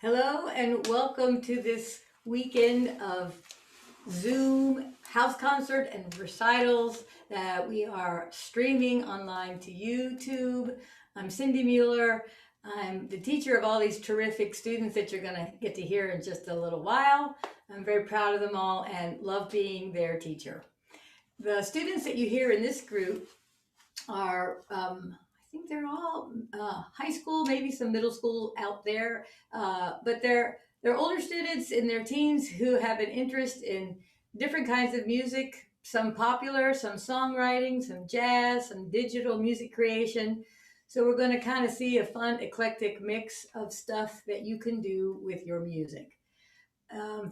Hello and welcome to this weekend of Zoom house concert and recitals that we are streaming online to YouTube. I'm Cindy Mueller. I'm the teacher of all these terrific students that you're going to get to hear in just a little while. I'm very proud of them all and love being their teacher. The students that you hear in this group are I think they're all high school, maybe some middle school out there, but they're older students in their teens who have an interest in different kinds of music, some popular, some songwriting, some jazz, some digital music creation. So we're going to kind of see a fun, eclectic mix of stuff that you can do with your music.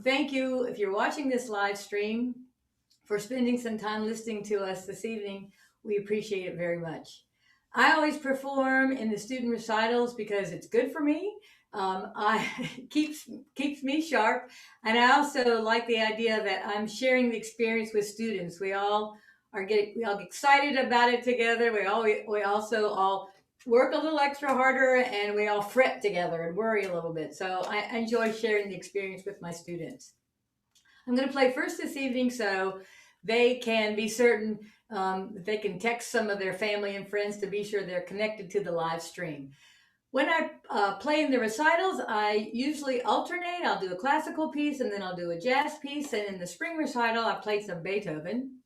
Thank you if you're watching this live stream for spending some time listening to us this evening. We appreciate it very much. I always perform in the student recitals because it's good for me. I keeps me sharp, and I also like the idea that I'm sharing the experience with students. We all get excited about it together. We also all work a little extra harder, and we all fret together and worry a little bit. So I enjoy sharing the experience with my students. I'm going to play first this evening so they can be certain they can text some of their family and friends to be sure they're connected to the live stream. When I play in the recitals, I usually alternate. I'll do a classical piece and then I'll do a jazz piece. And in the spring recital, I played some Beethoven.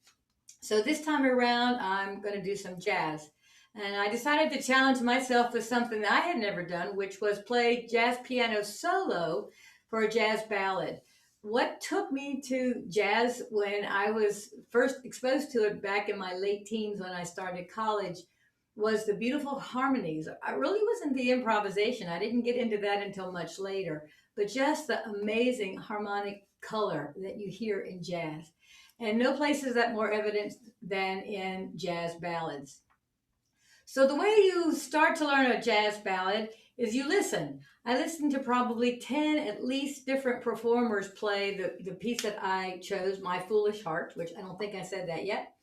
So this time around, I'm going to do some jazz. And I decided to challenge myself with something that I had never done, which was play jazz piano solo for a jazz ballad. What took me to jazz when I was first exposed to it back in my late teens when I started college was the beautiful harmonies. I really wasn't the improvisation. I didn't get into that until much later, but just the amazing harmonic color that you hear in jazz. And no place is that more evident than in jazz ballads. So the way you start to learn a jazz ballad is you listen. I listened to probably 10 at least different performers play the piece that I chose, My Foolish Heart, which I don't think I said that yet.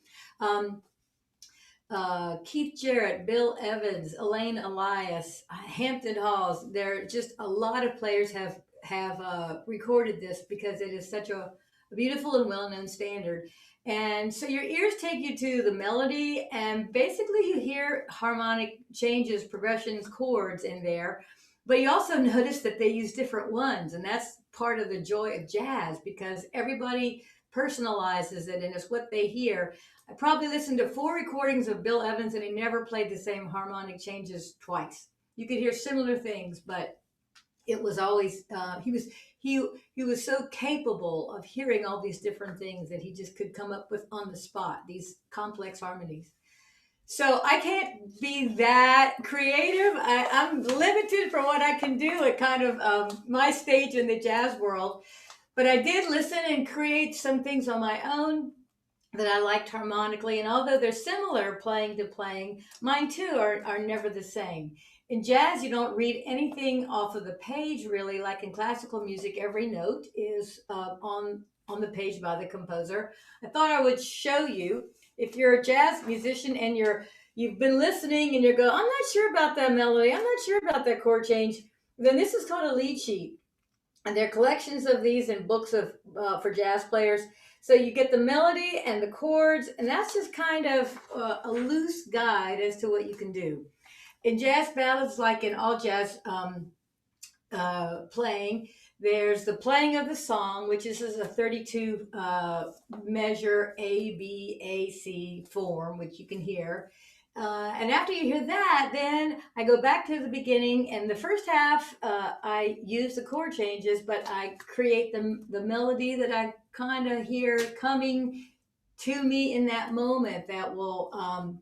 Keith Jarrett, Bill Evans, Elaine Elias, Hampton Halls. There are just a lot of players have recorded this because it is such a beautiful and well-known standard. And so your ears take you to the melody, and basically you hear harmonic changes, progressions, chords in there. But you also notice that they use different ones, and that's part of the joy of jazz because everybody personalizes it, and it's what they hear. I probably listened to 4 recordings of Bill Evans, and he never played the same harmonic changes twice. You could hear similar things, but it was always he was so capable of hearing all these different things that he just could come up with on the spot these complex harmonies. So I can't be that creative. I'm limited for what I can do at kind of my stage in the jazz world. But I did listen and create some things on my own that I liked harmonically. And although they're similar playing to playing, mine too are never the same. In jazz, you don't read anything off of the page really, like in classical music, every note is on the page by the composer. I thought I would show you if you're a jazz musician and you've been listening and you're going, I'm not sure about that melody, I'm not sure about that chord change, then this is called a lead sheet. And there are collections of these in books of for jazz players. So you get the melody and the chords, and that's just kind of a loose guide as to what you can do. In jazz ballads, like in all jazz playing, there's the playing of the song, which is a 32 measure A, B, A, C form, which you can hear. And after you hear that, then I go back to the beginning. And the first half, I use the chord changes, but I create the melody that I kind of hear coming to me in that moment that will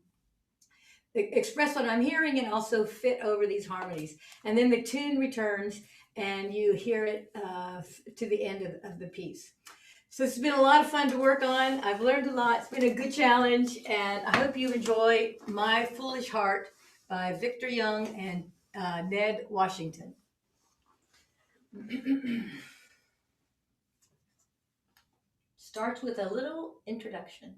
express what I'm hearing and also fit over these harmonies. And then the tune returns and you hear it to the end of the piece. So it's been a lot of fun to work on. I've learned a lot. It's been a good challenge, and I hope you enjoy My Foolish Heart by Victor Young and Ned Washington. Starts with a little introduction.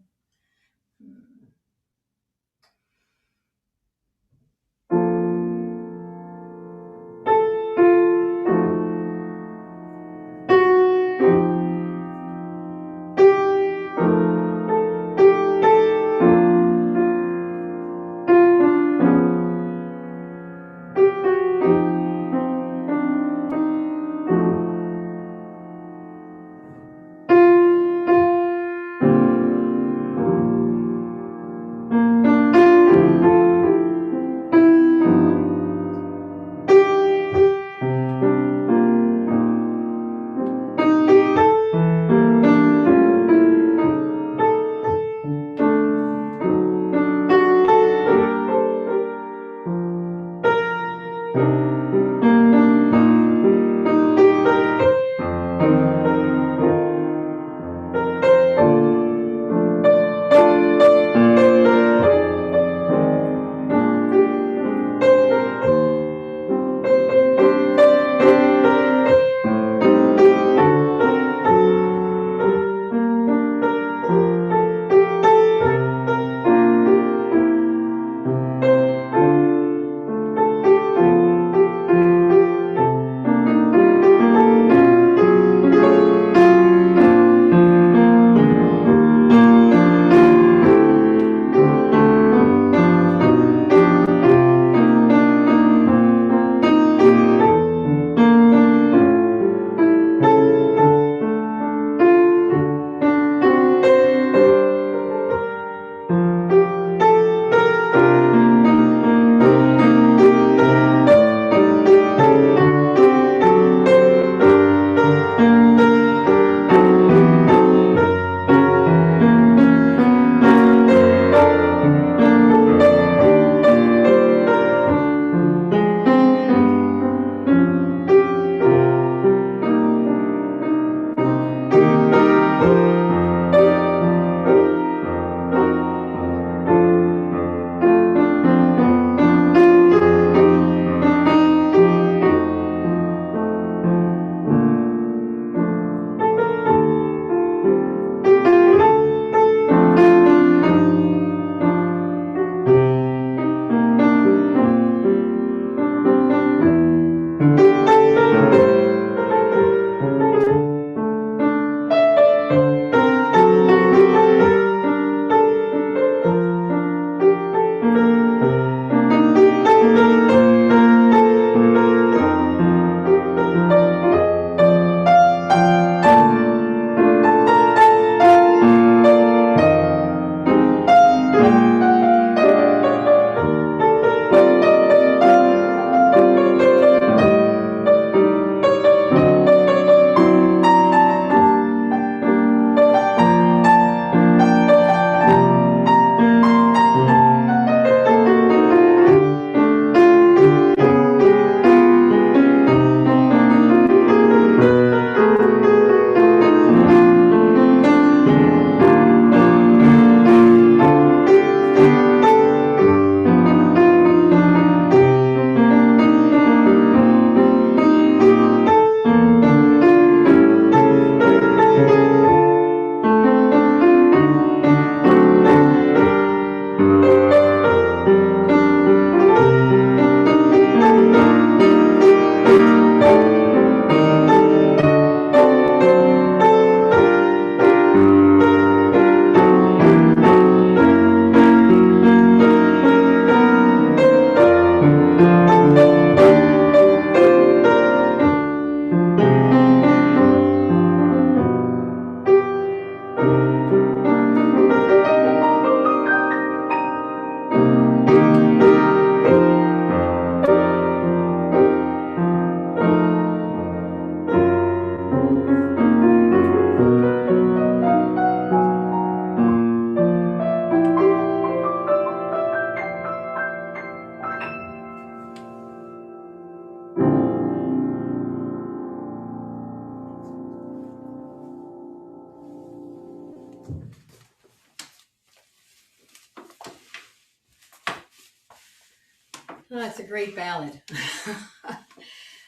Oh, that's a great ballad.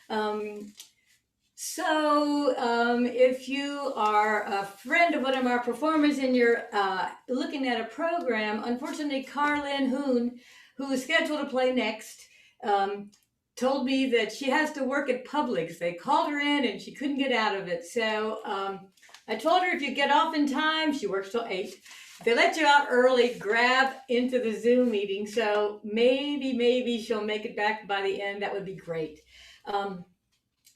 um, So, if you are a friend of one of our performers and you're looking at a program, unfortunately, Karlyn Hoon, who is scheduled to play next, um, told me that she has to work at Publix. They called her in and she couldn't get out of it. So, I told her if you get off in time, she works till 8. If they let you out early, grab into the Zoom meeting. So maybe she'll make it back by the end. That would be great.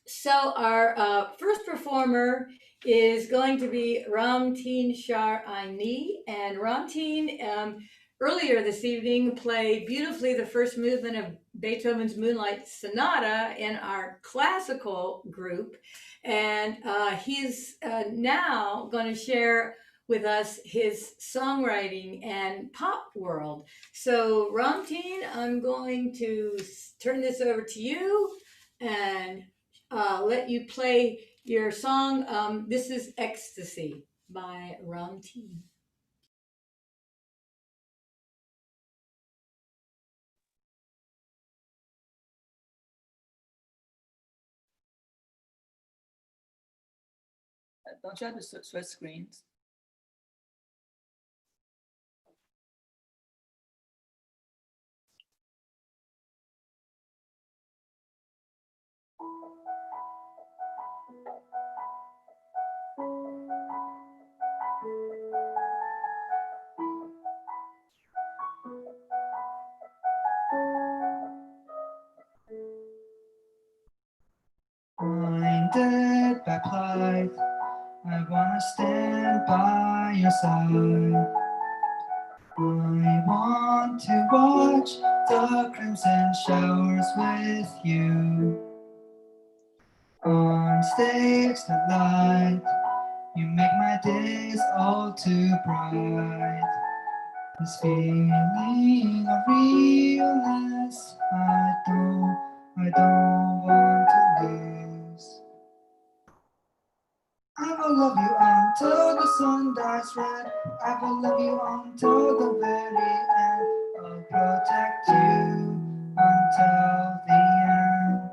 So our first performer is going to be Ramtin Shahr-Aeinei, and Ramtin earlier this evening played beautifully the first movement of Beethoven's Moonlight Sonata in our classical group, and he's now going to share with us his songwriting and pop world. So Ramtin, I'm going to turn this over to you and let you play your song. This is Ecstacy by Ramtin. Don't you have to switch screens? Blinded by plight, I wanna stand by your side. I want to watch the crimson showers with you. On stage the light, you make my days all too bright. This feeling of realness, I don't want to lose. I will love you until the sun dies red. I will love you until the very end. I'll protect you until the end.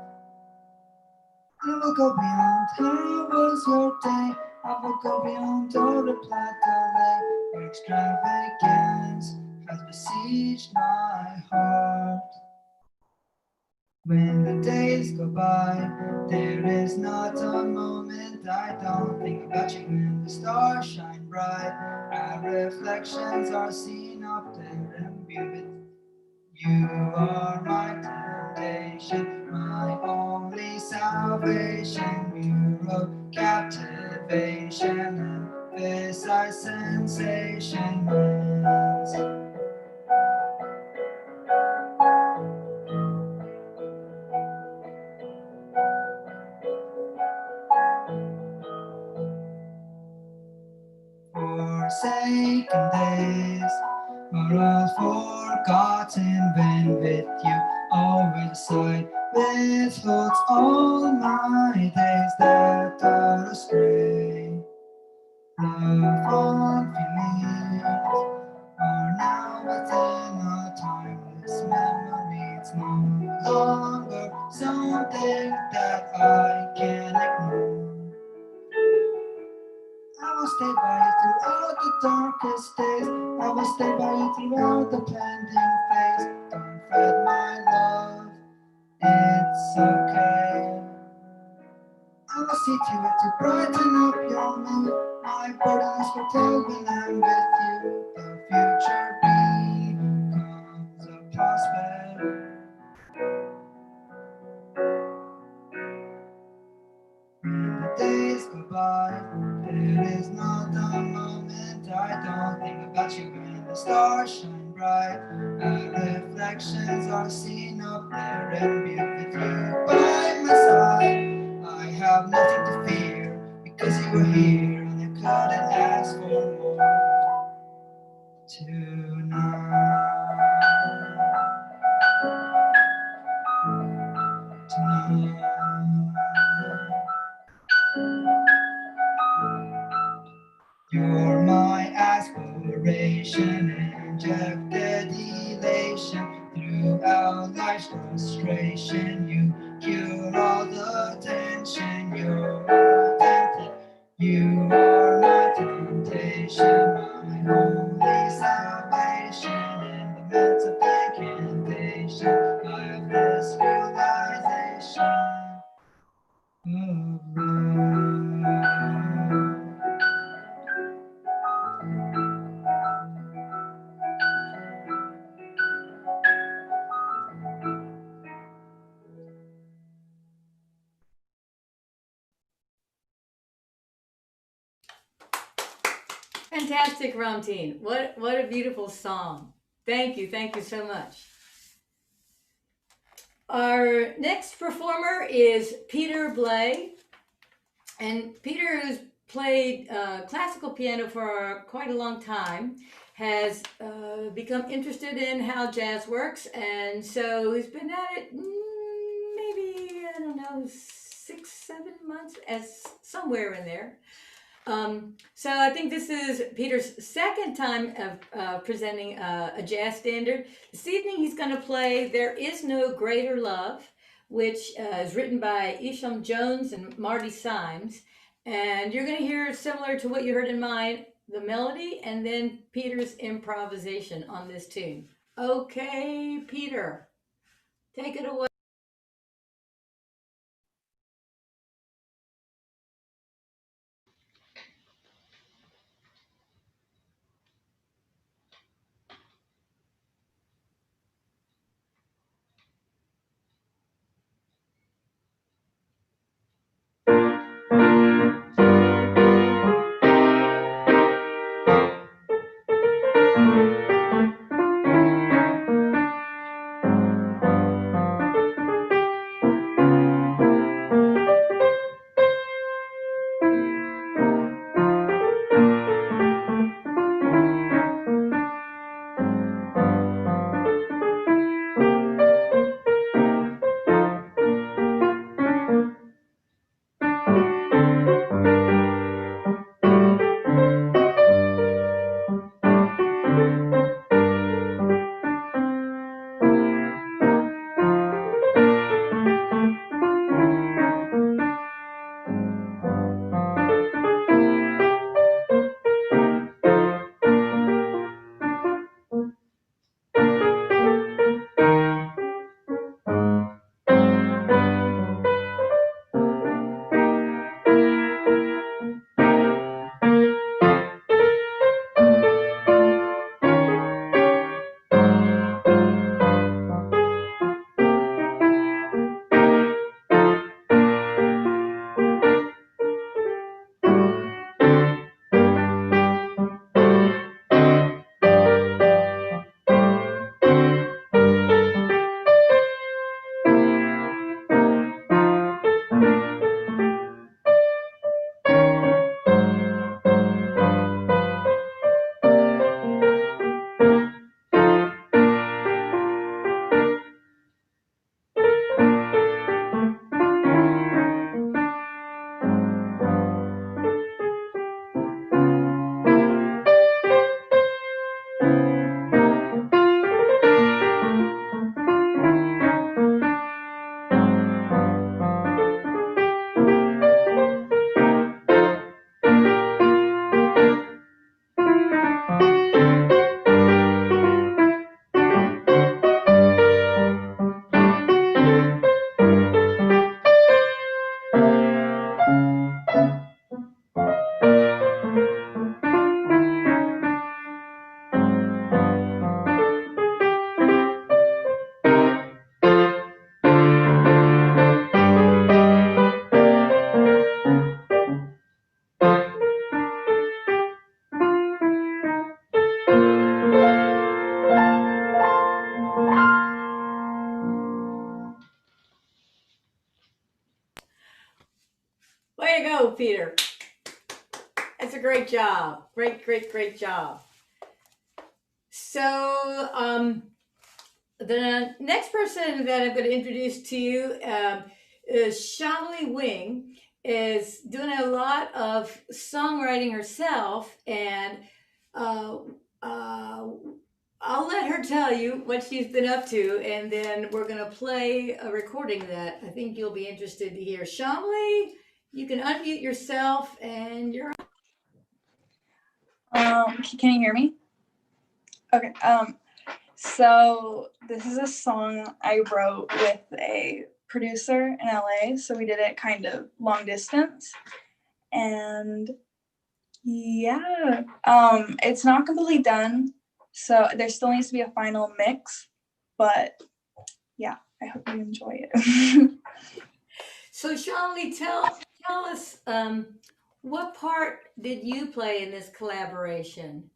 I will go beyond how was your day. I will go beyond all the plateau. Your extravagance has besieged my heart. When the days go by, there is not a moment I don't think about you. When the stars shine bright, our reflections are seen up there and vivid. You are my temptation, my only salvation. You're a captivation, and this I sensation means. Forsaken days are all forgotten when with you always side with thoughts all my days that are astray. The fond feelings are now within a timeless memory. It's no longer something that I can ignore. I will stay by you throughout the darkest days. I will stay by you throughout the pending phase. Don't fret, my love, it's okay. I will see to it to brighten up your mood. My burden is curtailed when I'm with you. The future becomes a prospect. When the days go by, there is not a moment I don't think about you. When the stars shine bright, our reflections are seen up there and viewed with you by my side. I have nothing to fear because you are here and I couldn't ask for more tonight. You're my aspiration, injected elation through out life's frustration. You cure all the tension. You're tempted. You are my temptation, my holy salvation. In the midst of incantation, I have this realization of love. Fantastic, Ramtin. What a beautiful song. Thank you so much. Our next performer is Peter Blay. And Peter, who's played classical piano for quite a long time, has become interested in how jazz works, and so he's been at it maybe, I don't know, 6-7 months, as somewhere in there. So I think this is Peter's second time of presenting a jazz standard. This evening he's going to play There Is No Greater Love, which is written by Isham Jones and Marty Symes. And you're going to hear, similar to what you heard in mine, the melody and then Peter's improvisation on this tune. Okay, Peter, take it away. Way to go, Peter. That's a great job. Great job. So, the next person that I'm going to introduce to you is Syamali Wing. Is doing a lot of songwriting herself, and uh, uh, I'll let her tell you what she's been up to, and then we're gonna play a recording that I think you'll be interested to hear. Shamli, you can unmute yourself, and you're. Can you hear me? Okay. So this is a song I wrote with a producer in LA. So we did it kind of long distance, and yeah, it's not completely done. So there still needs to be a final mix, but yeah, I hope you enjoy it. So Shamli, tell us, what part did you play in this collaboration?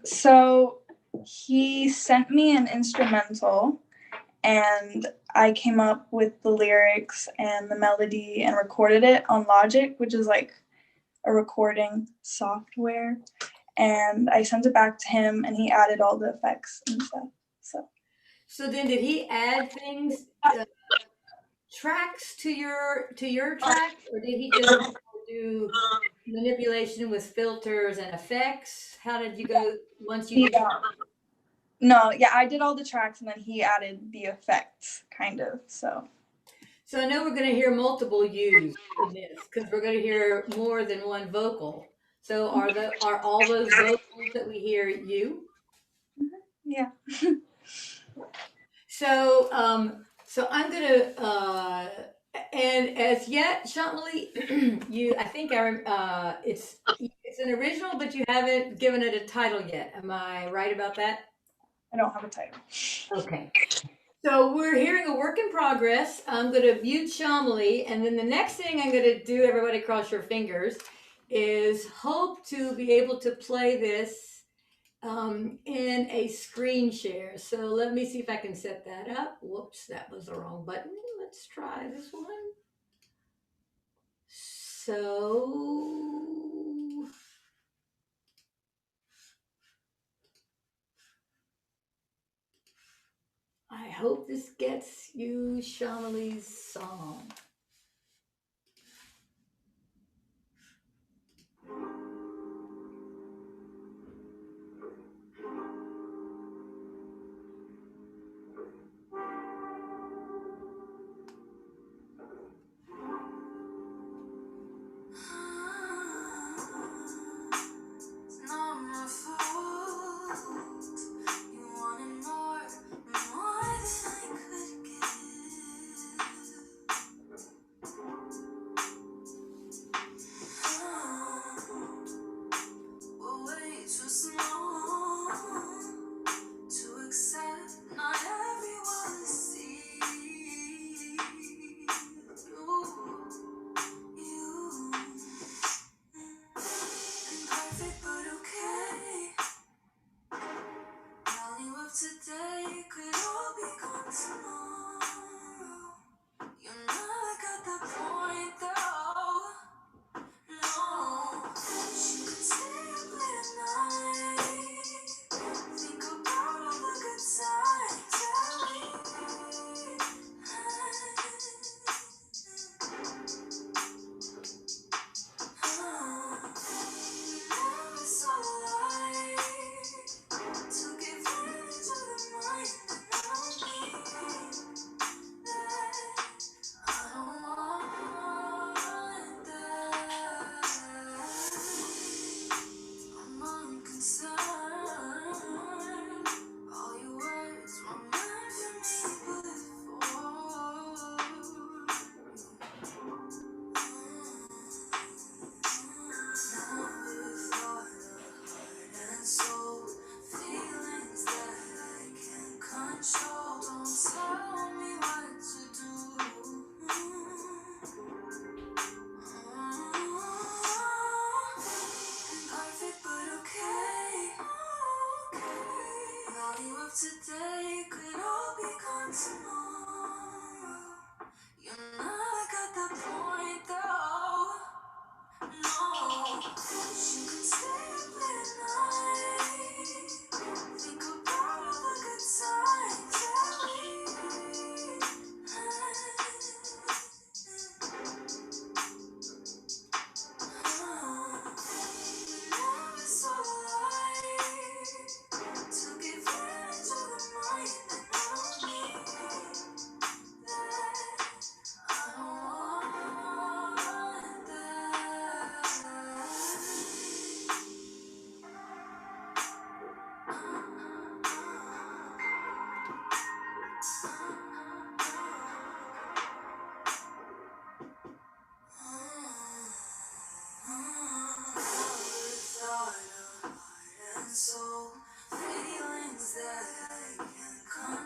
So he sent me an instrumental and I came up with the lyrics and the melody and recorded it on Logic, which is like a recording software. And I sent it back to him and he added all the effects and stuff. So then did he add things, tracks to your track, or did he just do manipulation with filters and effects? How did you go once you did? Yeah, I did all the tracks and then he added the effects, kind of. So I know we're going to hear multiple yous in this because we're going to hear more than one vocal. So are all those vocals that we hear you? yeah. So so I'm gonna and as yet, Shamali, you I think it's an original, but you haven't given it a title yet. Am I right about that? I don't have a title. Okay. So we're hearing a work in progress. I'm going to mute Shamali, and then the next thing I'm going to do, everybody cross your fingers, is hope to be able to play this in a screen share. So let me see if I can set that up. Whoops, that was the wrong button. Let's try this one. So I hope this gets you Shamali's song.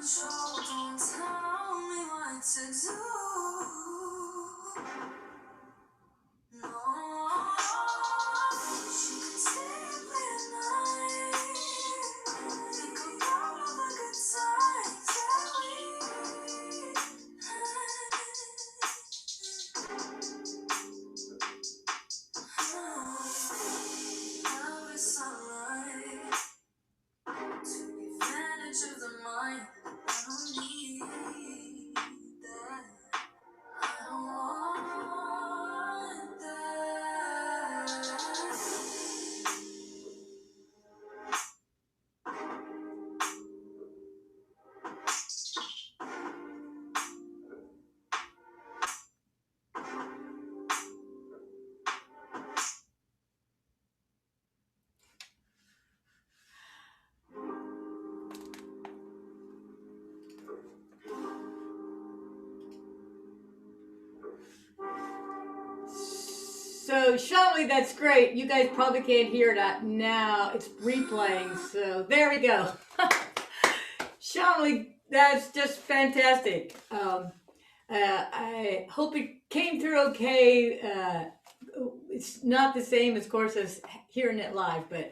control, don't tell me what to do. No, she could sleep late at night. Think about all the good times that we had. Love is sunlight to the advantage of the mind. I don't need that. I don't want that. So, Syamali, that's great. You guys probably can't hear that now. It's replaying, so there we go. Syamali, that's just fantastic. I hope it came through okay. It's not the same, of course, as hearing it live, but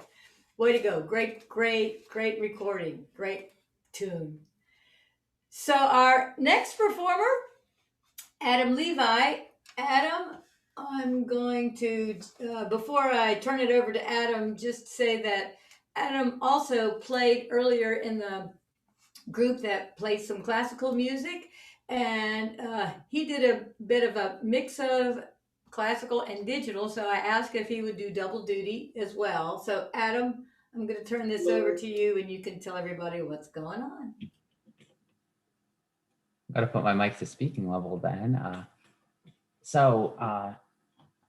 way to go. Great, great, great recording. Great tune. So our next performer, Adam Livay. Adam, I'm going to, before I turn it over to Adam, just say that Adam also played earlier in the group that played some classical music, and he did a bit of a mix of classical and digital, so I asked if he would do double duty as well. So Adam, I'm going to turn this over to you, and you can tell everybody what's going on. Got to put my mic to speaking level then.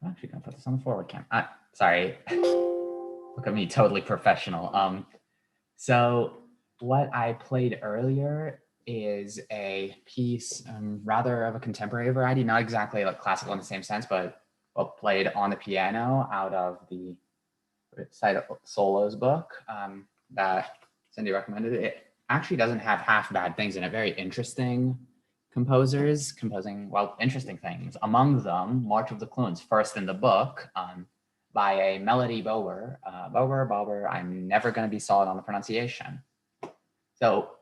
I'm actually gonna put this on the forward cam. Sorry, look at me, totally professional. So what I played earlier is a piece, rather of a contemporary variety, not exactly like classical in the same sense, but played on the piano out of the Recital Solos book that Cindy recommended. It actually doesn't have half bad things in it. Very interesting composers composing, interesting things. Among them, March of the Clones, first in the book, by a Melody Bower. Bower, I'm never going to be solid on the pronunciation. So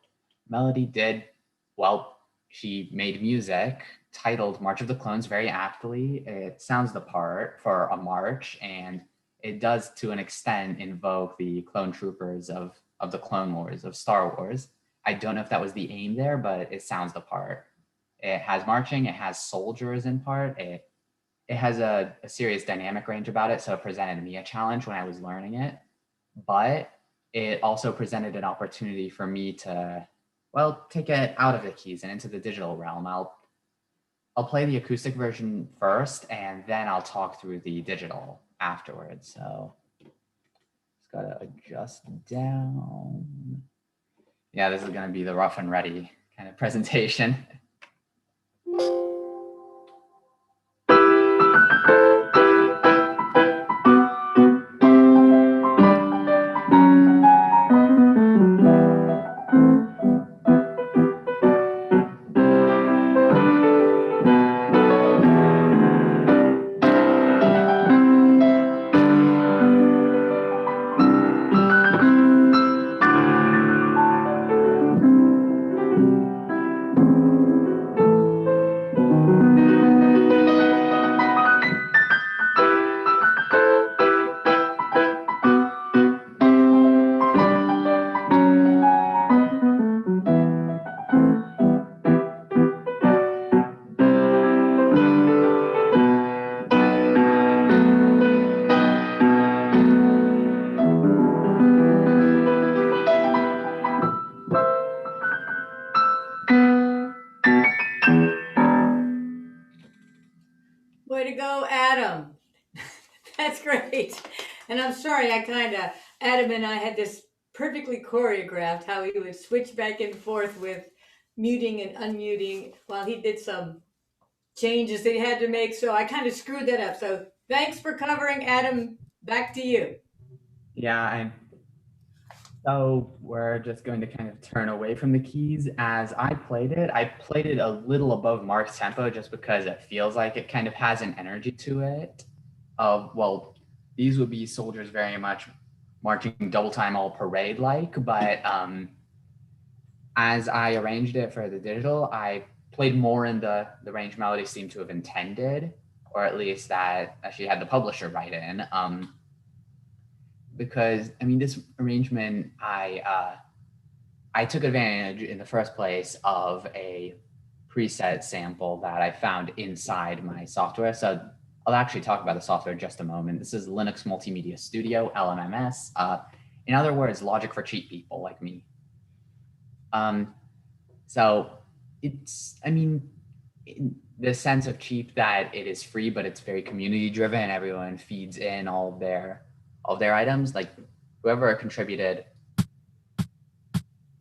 Melody did, she made music titled March of the Clones very aptly. It sounds the part for a march, and it does to an extent invoke the clone troopers of the Clone Wars, of Star Wars. I don't know if that was the aim there, but it sounds the part. It has marching, it has soldiers in part. It has a serious dynamic range about it, so it presented me a challenge when I was learning it. But it also presented an opportunity for me to, take it out of the keys and into the digital realm. I'll play the acoustic version first, and then I'll talk through the digital afterwards. So just gotta adjust down. Yeah, this is gonna be the rough and ready kind of presentation. Way to go, Adam. That's great. And I'm sorry, Adam and I had this perfectly choreographed how he would switch back and forth with muting and unmuting while he did some changes that he had to make. So I kind of screwed that up. So thanks for covering, Adam. Back to you. Yeah, So we're just going to kind of turn away from the keys. As I played it a little above Mark's tempo just because it feels like it kind of has an energy to it. Well, these would be soldiers very much marching double time all parade like, but as I arranged it for the digital, I played more in the range melody seemed to have intended, or at least that she had the publisher write in. Because I mean, this arrangement, I took advantage in the first place of a preset sample that I found inside my software. So I'll actually talk about the software in just a moment. This is Linux Multimedia Studio, LMMS. In other words, logic for cheap people like me. So it's, I mean, in the sense of cheap that it is free, but it's very community driven. Everyone feeds in all of their items. Like whoever contributed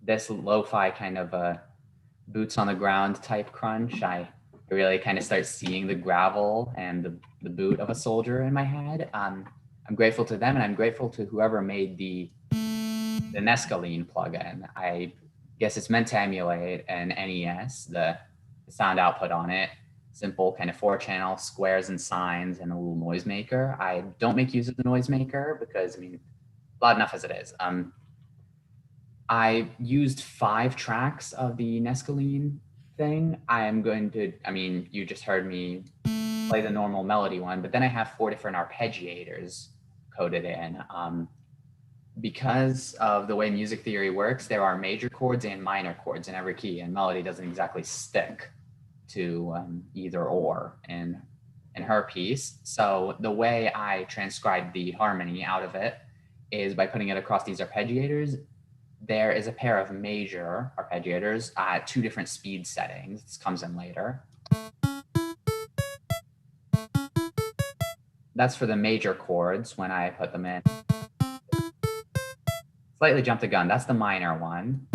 this lo-fi kind of boots on the ground type crunch, I really kind of start seeing the gravel and the boot of a soldier in my head. I'm grateful to them, and I'm grateful to whoever made the Nescaline plugin. I guess it's meant to emulate an NES, the sound output on it. Simple kind of 4-channel squares and signs and a little noisemaker. I don't make use of the noisemaker because, I mean, loud enough as it is. I used 5 tracks of the Nescaline thing. I am going to, I mean, you just heard me play the normal melody one, but then I have 4 different arpeggiators coded in. Because of the way music theory works, there are major chords and minor chords in every key, and melody doesn't exactly stick to either or in her piece. So the way I transcribed the harmony out of it is by putting it across these arpeggiators. There is a pair of major arpeggiators at 2 different speed settings. This comes in later. That's for the major chords when I put them in. Slightly jumped the gun. That's the minor one.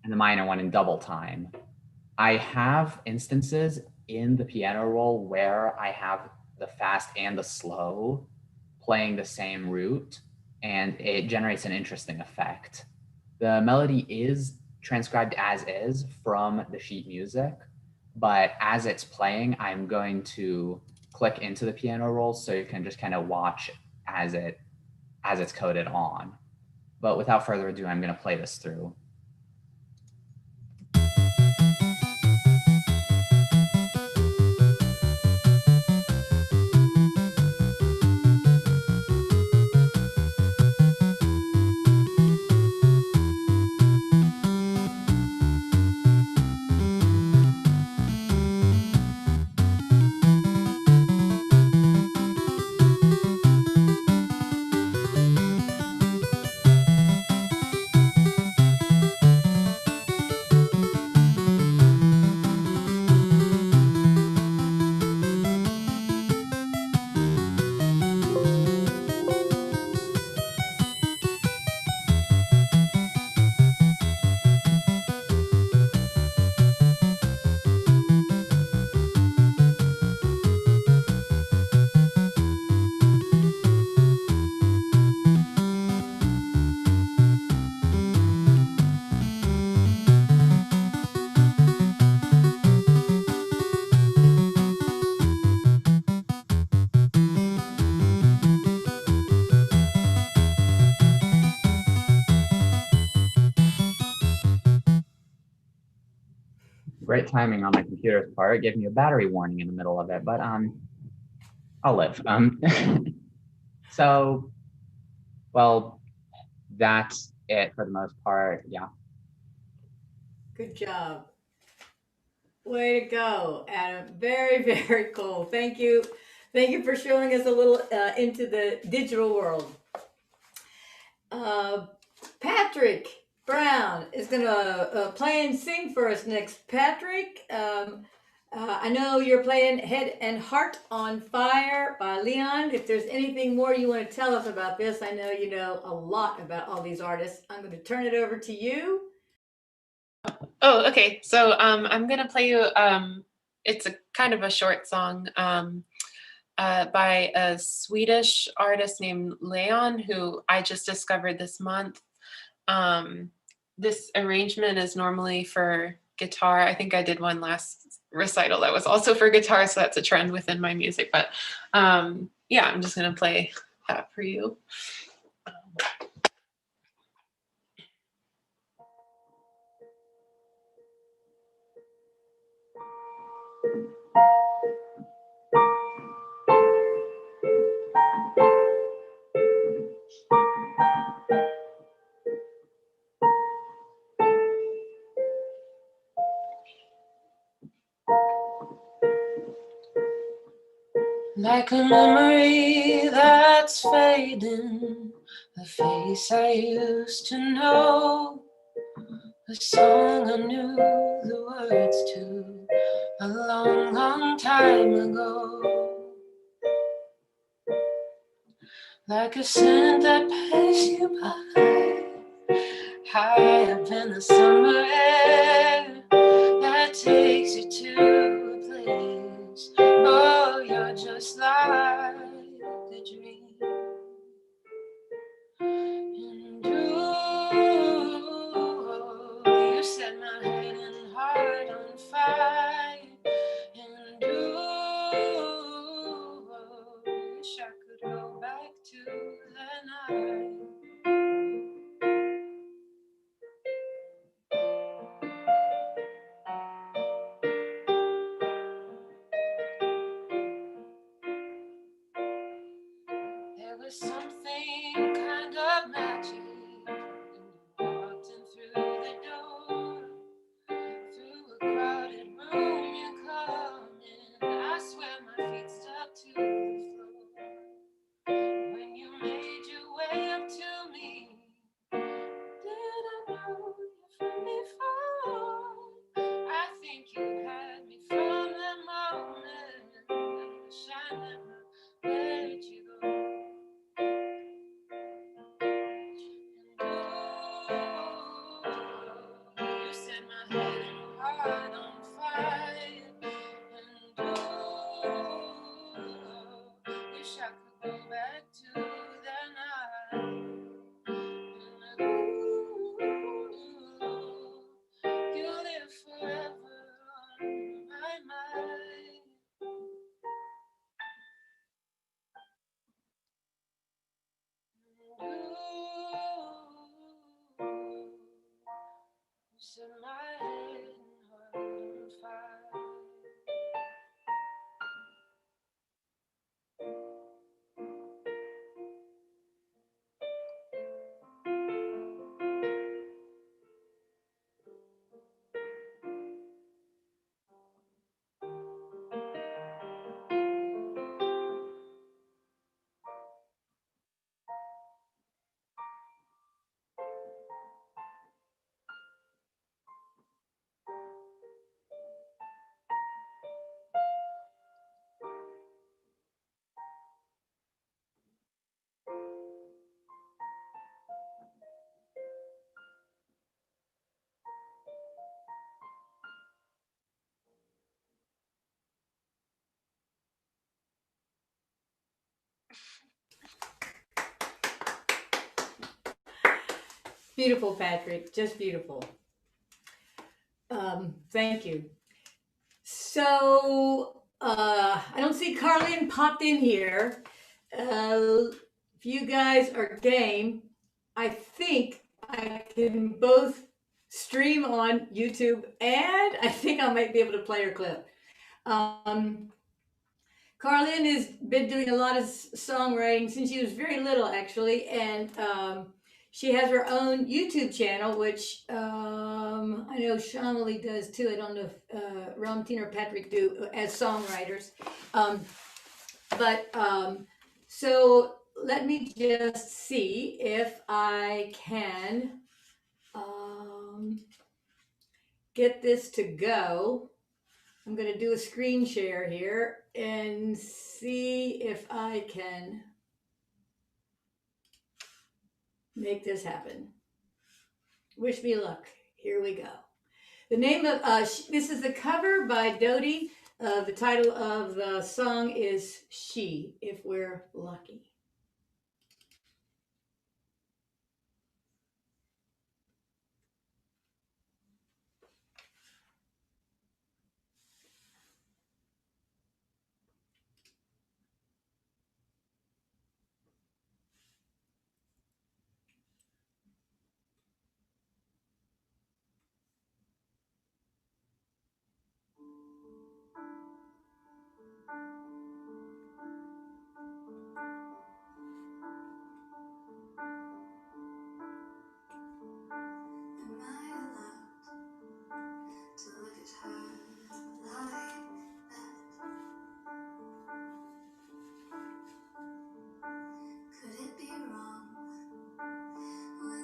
And the minor one in double time. I have instances in the piano roll where I have the fast and the slow playing the same root, and it generates an interesting effect. The melody is transcribed as is from the sheet music, but as it's playing, I'm going to click into the piano roll so you can just kind of watch as it's coded on. But without further ado, I'm going to play this through. Great timing on my computer's part. It gave me a battery warning in the middle of it, but I'll live. So, well, that's it for the most part. Yeah. Good job. Way to go, Adam. Very, very cool. Thank you. Thank you for showing us a little into the digital world. Patrick Brown is going to play and sing for us next. Patrick, I know you're playing Head and Heart on Fire by Leon. If there's anything more you want to tell us about this, I know you know a lot about all these artists. I'm going to turn it over to you. Oh, okay. So I'm going to play you, it's a kind of a short song by a Swedish artist named Leon, who I just discovered this month. This arrangement is normally for guitar. I think I did one last recital that was also for guitar, so that's a trend within my music. But yeah, I'm just gonna play that for you. Like a memory that's fading, a face I used to know, a song I knew the words to a long, long time ago. Like a scent that passes you by, high up in the summer air, that takes you to a place. Oh, you're just like a dream. And you set my head and heart on fire. And wish I could go back to the night. There was something kind of magic when you walked in through the door. Through a crowded room you come in, I swear my feet stuck to the floor. When you made your way up to me, did I know you from before? I think you had me from that moment. I wish I never let you go. You set my head and heart on fire. And wish I could go back to that night. And you live forever on my mind. You set my head and heart on fire. Beautiful, Patrick, just beautiful. Thank you. So I don't see Karlyn popped in here. If you guys are game, I think I can both stream on YouTube and I think I might be able to play her clip. Karlyn has been doing a lot of songwriting since she was very little, actually, and she has her own YouTube channel, which I know Syamali does too. I don't know if Ramtin or Patrick do as songwriters. So let me just see if I can get this to go. I'm going to do a screen share here and see if I can make this happen. Wish me luck. Here we go. The name of this is the cover by Dodi. The title of the song is She, If We're Lucky.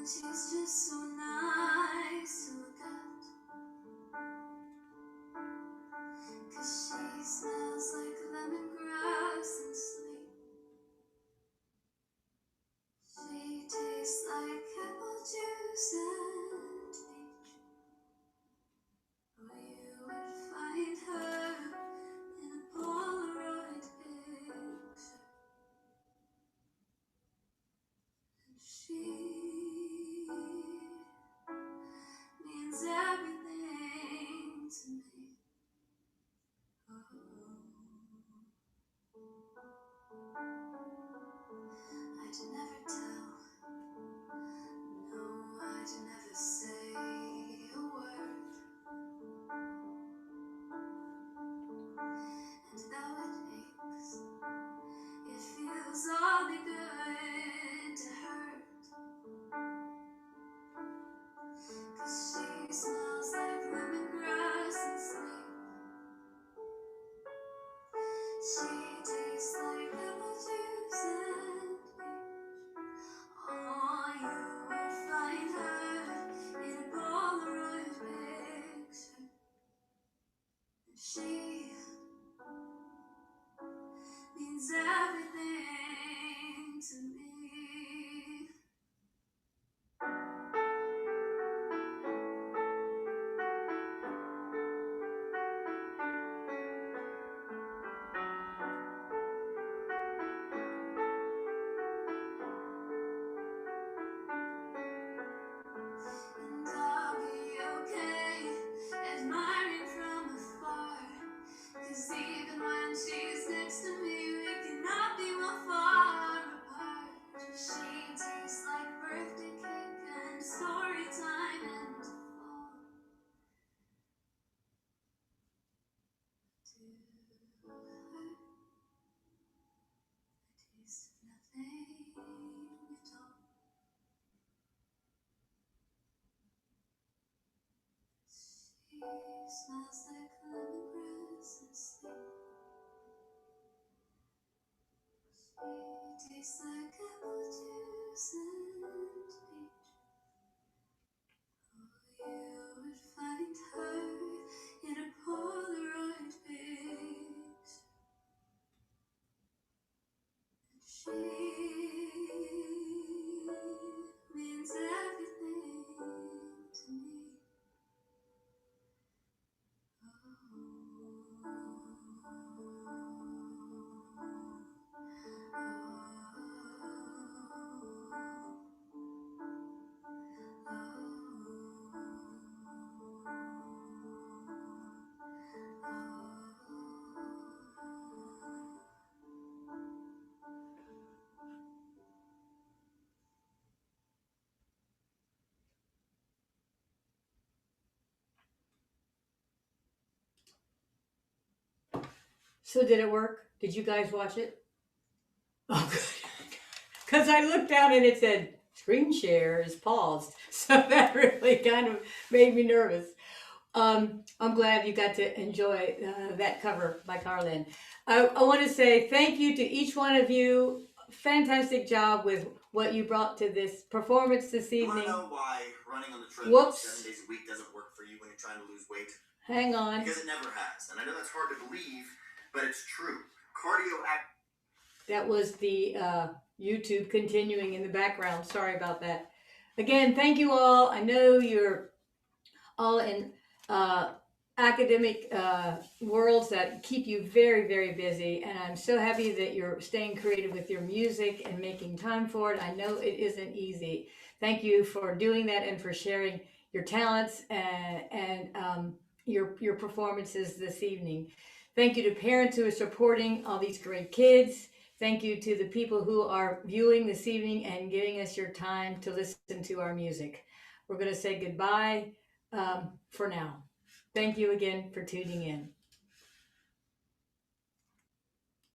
she's just so nice to look at, 'cause she smells like lemongrass and sleep. She tastes like apple juice and peach. Oh, you would find her in a Polaroid picture. And she means everything to me. Oh, I'd never tell, no, I'd never say a word. And though it aches, it feels awfully good to hurt. 'Cause she smells like lemongrass and sleep. She tastes like apple juice and peach. Oh, you would find her in a Polaroid picture. And she means everything to me. And I'll be okay, admiring from afar. 'Cause even when she's next to me, we cannot be more far apart. She tastes like birthday cake and story time and fall. To her, a taste of nothing at all. She smells like lemongrass and sleep. She tastes like apple juice and peach. Oh, you would find her in a Polaroid picture. And she means everything to me. So did it work? Did you guys watch it? Oh, good. Because I looked down and it said screen share is paused. So that really kind of made me nervous. I'm glad you got to enjoy that cover by Karlyn. I want to say thank you to each one of you. Fantastic job with what you brought to this performance this You want evening. to know why running on the treadmill Whoops. 7 days a week doesn't work for you when you're trying to lose weight? Hang on. Because it never has. And I know that's hard to believe, but it's true. Cardio act. That was the YouTube continuing in the background. Sorry about that. Again, thank you all. I know you're all in academic worlds that keep you very, very busy. And I'm so happy that you're staying creative with your music and making time for it. I know it isn't easy. Thank you for doing that and for sharing your talents and your performances this evening. Thank you to parents who are supporting all these great kids. Thank you to the people who are viewing this evening and giving us your time to listen to our music. We're going to say goodbye for now. Thank you again for tuning in.